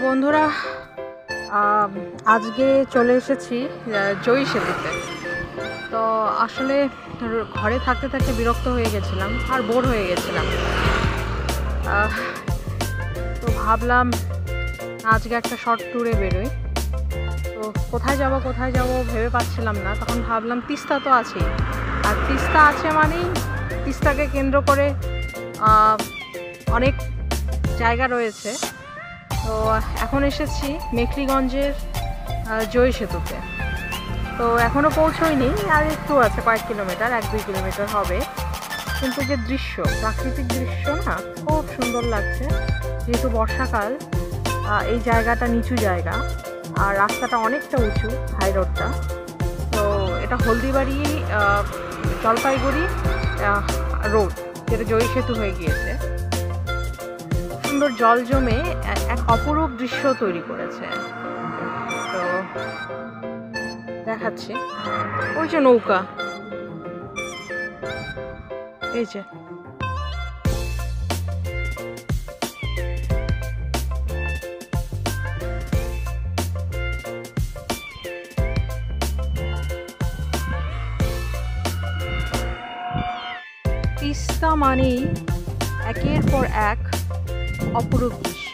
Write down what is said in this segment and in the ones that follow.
বন্ধুরা আজকে চলে এসেছি জয়ী সেতুতে। তো আসলে ঘরে থাকতে থাকতে বিরক্ত হয়ে গেছিলাম আর বোর হয়ে গেছিলাম। তো ভাবলাম আজকে একটা শর্ট ট্যুরে বেরোই। তো কোথায় যাব ভেবে পাচ্ছিলাম না। তখন ভাবলাম তিস্তা তো আছেই, আর তিস্তা আছে মানেই তিস্তাকে কেন্দ্র করে অনেক জায়গা রয়েছে। তো এখন এসেছি মেখলিগঞ্জের জয়ী সেতুতে। তো এখনও পৌঁছইনি, আর একটু আছে, কয়েক কিলোমিটার, 1-2 কিলোমিটার হবে। কিন্তু যে দৃশ্য, প্রাকৃতিক দৃশ্য না, খুব সুন্দর লাগছে। যেহেতু বর্ষাকাল, এই জায়গাটা নিচু জায়গা আর রাস্তাটা অনেকটা উঁচু, হাই রোডটা। তো এটা হলদিবাড়ি জলপাইগুড়ি রোড, যেটা জয়ী সেতু হয়ে গিয়েছে। সুন্দর জল জমে এক অপরূপ দৃশ্য তৈরি করেছে। তো দেখাচ্ছি, ওই যে নৌকা, এই যে তিস্তা মানেই একের পর এক অপরূপ দৃশ্য।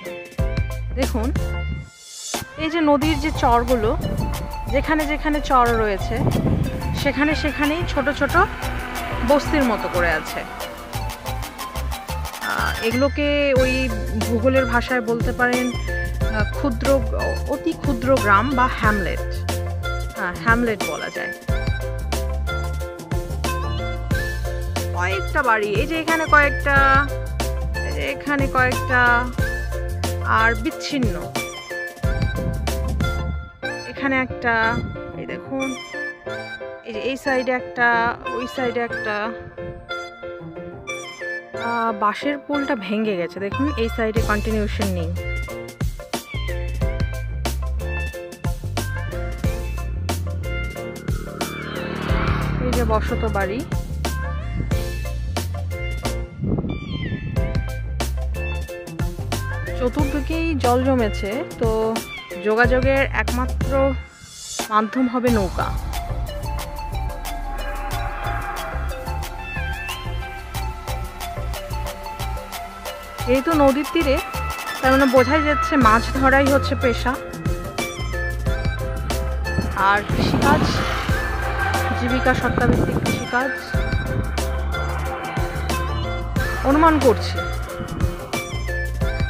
দেখুন, এই যে নদীর যে চরগুলো, যেখানে যেখানে চর রয়েছে সেখানে সেখানেই ছোট ছোট বস্তির মতো করে আছে। এগুলোকে ওই ভূগোলের ভাষায় বলতে পারেন অতি ক্ষুদ্র গ্রাম বা হ্যামলেট। হ্যামলেট বলা যায়। কয়েকটা বাড়ি, এই যে এখানে কয়েকটা, এখানে কয়েকটা, আর বিচ্ছিন্ন। এখানে একটা, এই দেখুন, এই যে এই সাইডে একটা, ওই সাইডে একটা। বাঁশের পোলটা ভেঙে গেছে, দেখুন এই সাইডে কন্টিনিউশন নেই। এই যে বসত বাড়ি। চতুর্দিকেই জল জমেছে। তো যোগাযোগের একমাত্র মাধ্যম হবে নৌকা। যেহেতু নদীর তীরে, তার মানে বোঝাই যাচ্ছে মাছ ধরাই হচ্ছে পেশা। আর কৃষিকাজ, জীবিকা সত্তাভিত্তিক কৃষিকাজ অনুমান করছি।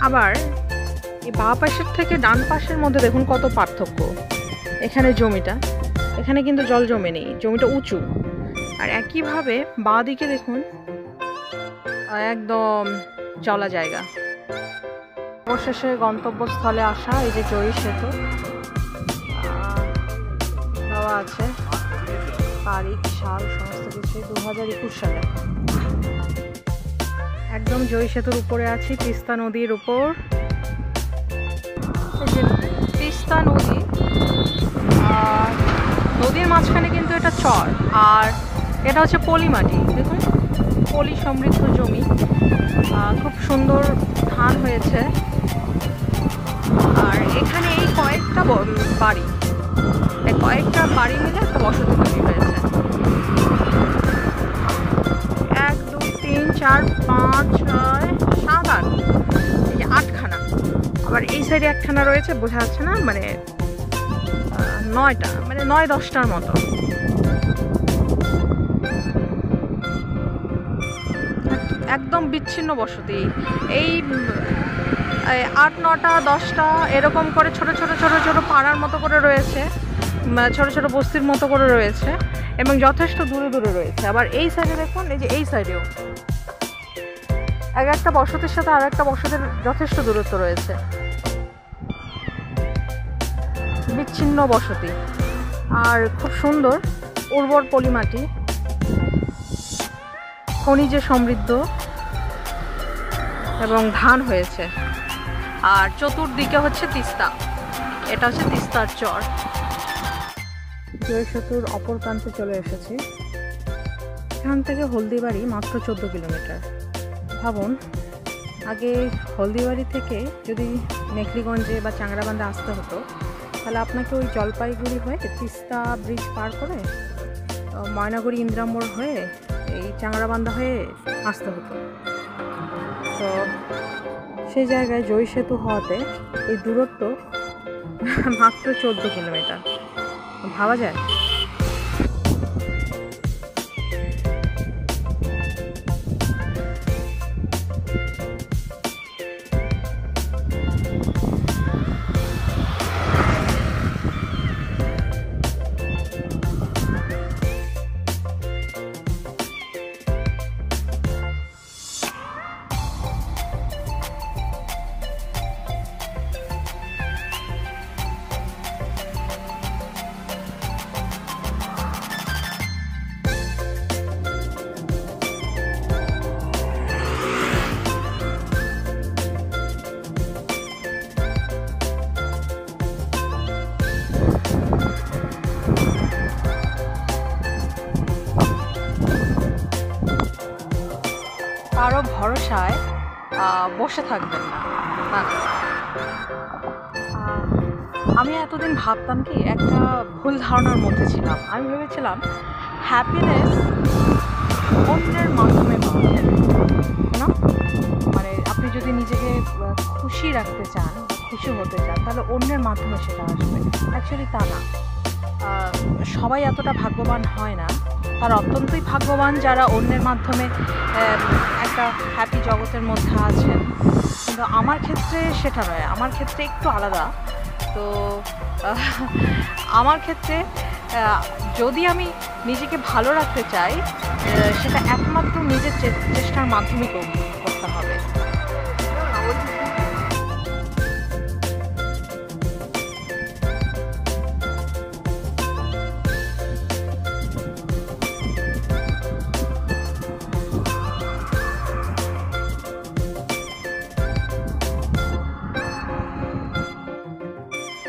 আবার এই বাঁ পাশের থেকে ডান পাশের মধ্যে দেখুন কত পার্থক্য। এখানে জমিটা, এখানে কিন্তু জল জমে নেই, জমিটা উঁচু। আর একইভাবে বাঁ দিকে দেখুন একদম জলা জায়গা। অবশেষে গন্তব্যস্থলে আসা, এই যে জয়ী সেতু দেওয়া আছে, তারিখ, সাল, সমস্ত কিছু 2021 সালে। একদম জয়ী সেতুর উপরে আছি, তিস্তা নদীর উপর। এই যে তিস্তা নদী, আর নদীর মাঝখানে কিন্তু এটা চর, আর এটা হচ্ছে পলি মাটি। দেখুন, পলি সমৃদ্ধ জমি, খুব সুন্দর ধান হয়েছে। আর এখানে এই কয়েকটা বাড়ি, এই কয়েকটা বাড়ি মিলে একটা বসতি তৈরি হয়েছে। 1, 2, 3, 4, 5, 6, 7, 8, এই যে 8খানা। আবার এই সাইডে একখানা রয়েছে, বোঝা যাচ্ছে না, মানে 9টা, মানে 9-10টার মতো। একদম বিচ্ছিন্ন বসতি। এই 8, 9টা, 10টা এরকম করে ছোট ছোট ছোট ছোট পাড়ার মতো করে রয়েছে, ছোট ছোট বস্তির মতো করে রয়েছে, এবং যথেষ্ট দূরে দূরে রয়েছে। আবার এই সাইডে দেখুন, এই যে এই সাইডেও একটা বসতির সাথে আর একটা বসতির যথেষ্ট দূরত্ব রয়েছে। বিচ্ছিন্ন বসতি, আর খুব সুন্দর উর্বর পলিমাটি, খনিজে সমৃদ্ধ, এবং ধান হয়েছে। আর চতুর্দিকে হচ্ছে তিস্তা, এটা হচ্ছে তিস্তার চর। জয়ী সেতুর অপর প্রান্তে চলে এসেছি। এখান থেকে হলদিবাড়ি মাত্র 14 কিলোমিটার। ভাবুন, আগে হলদিবাড়ি থেকে যদি মেখলিগঞ্জে বা চাংড়াবান্ধা আসতে হতো তাহলে আপনাকে ওই জলপাইগুড়ি হয়ে তিস্তা ব্রিজ পার করে ময়নাগুড়ি ইন্দিরা মোড় হয়ে এই চাংড়াবান্ধা হয়ে আসতে হতো। তো সেই জায়গায় জয়ী সেতু হওয়াতে এই দূরত্ব মাত্র 14 কিলোমিটার। ভাবা যায়? কারো ভরসায় বসে থাকবেন না। আমি এতদিন ভাবতাম কি, একটা ভুল ধারণার মধ্যে ছিলাম। আমি ভেবেছিলাম হ্যাপিনেস অন্যের মাধ্যমে পাওয়া যাবে না, মানে আপনি যদি নিজেকে খুশি রাখতে চান, খুশি হতে চান, তাহলে অন্যের মাধ্যমে সেটা আসবে। অ্যাকচুয়ালি তা না। সবাই এতটা ভাগ্যবান হয় না। তারা অত্যন্তই ভাগ্যবান যারা অন্যের মাধ্যমে একটা হ্যাপি জগতের মধ্যে আছেন। কিন্তু আমার ক্ষেত্রে সেটা নয়, আমার ক্ষেত্রে একটু আলাদা। তো আমার ক্ষেত্রে যদি আমি নিজেকে ভালো রাখতে চাই, সেটা একমাত্র নিজের চেষ্টার মাধ্যমে করব।